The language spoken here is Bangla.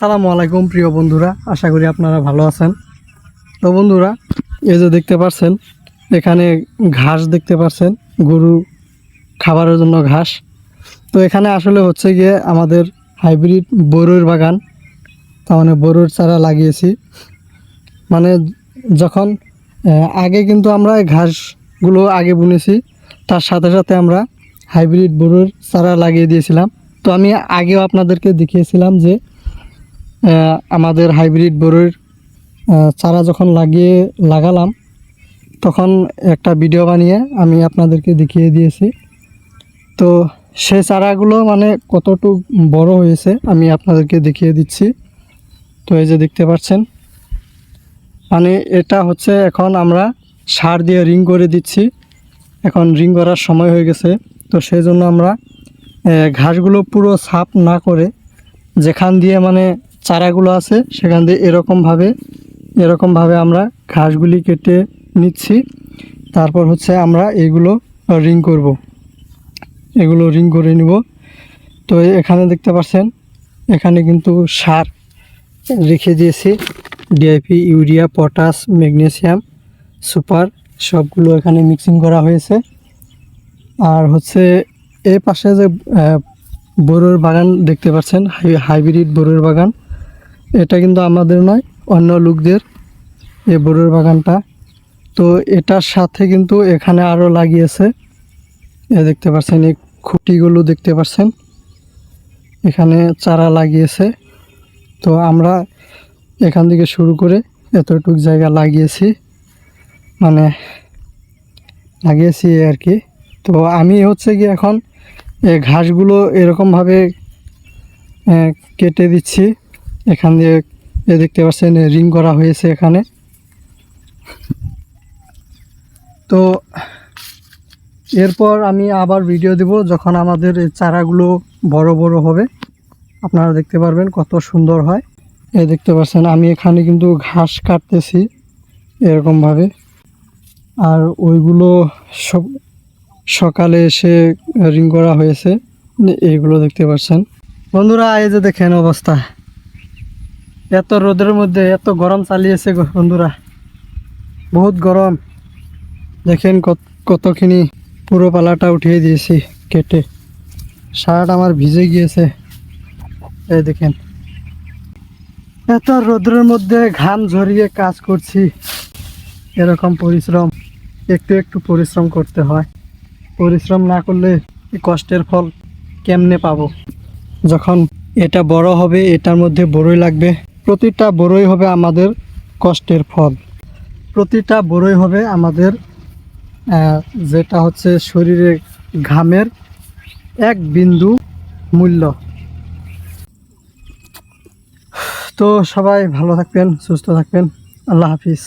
আসসালামু আলাইকুম প্রিয় বন্ধুরা, আশা করি আপনারা ভালো আছেন। তো বন্ধুরা, এই যে দেখতে পাচ্ছেন এখানে ঘাস দেখতে পাচ্ছেন, গরু খাবারের জন্য ঘাস। তো এখানে আসলে হচ্ছে গিয়ে আমাদের হাইব্রিড বড়ুইর বাগান, তার মানে বড়ুইর চারা লাগিয়েছি। মানে যখন আগে কিন্তু আমরা এই ঘাসগুলো আগে বুনেছি, তার সাথে সাথে আমরা হাইব্রিড বড়ুইর চারা লাগিয়ে দিয়েছিলাম। তো আমি আগেও আপনাদেরকে দেখিয়েছিলাম যে আমাদের হাইব্রিড বড়ুইর চারা যখন লাগালাম তখন একটা ভিডিও বানিয়ে আমি আপনাদেরকে দেখিয়ে দিয়েছি। তো সেই চারাগুলো মানে কতটুকু বড় হয়েছে আমি আপনাদেরকে দেখিয়ে দিচ্ছি। তো এই যে দেখতে পাচ্ছেন, মানে এটা হচ্ছে এখন আমরা সার দিয়ে রিং করে দিচ্ছি। এখন রিং করার সময় হয়ে গেছে। তো সেই জন্য আমরা ঘাসগুলো পুরো সাফ না করে যেখান দিয়ে মানে চারাগুলো আছে সেখান দিয়ে এরকমভাবে আমরা ঘাসগুলি কেটে নিচ্ছি। তারপর হচ্ছে আমরা এগুলো রিং করব, এগুলো রিং করে নিব। তো এখানে দেখতে পাচ্ছেন, এখানে কিন্তু সার রেখে দিয়েছি, DIP, urea, potash, magnesium, super সবগুলো এখানে মিক্সিং করা হয়েছে। আর হচ্ছে এই পাশে যে বড়ুইর বাগান দেখতে পাচ্ছেন, হাইব্রিড বড়ুইর বাগান, এটা কিন্তু আমাদের নয়, অন্য লোকদের এই বড়ুইর বাগানটা। তো এটার সাথে কিন্তু এখানে আরও লাগিয়েছে, এ দেখতে পাচ্ছেন, এই খুঁটিগুলো দেখতে পাচ্ছেন, এখানে চারা লাগিয়েছে। তো আমরা এখান থেকে শুরু করে এতটুক জায়গা লাগিয়েছি আর কি। তো আমি হচ্ছে কি এখন এই ঘাসগুলো এরকমভাবে কেটে দিচ্ছি। এখান দিয়ে দেখতে পাচ্ছেন রিং করা হয়েছে এখানে। তো এরপর আমি আবার ভিডিও দেব যখন আমাদের এই চারাগুলো বড় বড় হবে, আপনারা দেখতে পারবেন কত সুন্দর হয়। এই দেখতে পাচ্ছেন আমি এখানে কিন্তু ঘাস কাটতেছি এরকমভাবে, আর ওইগুলো সব সকালে এসে রিং করা হয়েছে, এইগুলো দেখতে পাচ্ছেন। বন্ধুরা, এই যে দেখেন অবস্থা, এত রোদের মধ্যে এত গরম চালিয়েছে বন্ধুরা, বহুত গরম। দেখেন কতখানি পুরো পালাটা উঠিয়ে দিয়েছি কেটে, শার্ট আমার ভিজে গিয়েছে। এই দেখেন, এত রোদের মধ্যে ঘাম ঝরিয়ে কাজ করছি, এরকম পরিশ্রম, একটু একটু পরিশ্রম করতে হয়। পরিশ্রম না করলে এই কষ্টের ফল কেমনে পাবো? যখন এটা বড় হবে, এটার মধ্যে বড়ই লাগবে, প্রতিটা বড়ই হবে আমাদের কষ্টের ফল, প্রতিটা বড়ই হবে আমাদের যেটা হচ্ছে শরীরে ঘামের এক বিন্দু মূল্য। তো সবাই ভালো থাকবেন, সুস্থ থাকবেন, আল্লাহ হাফিজ।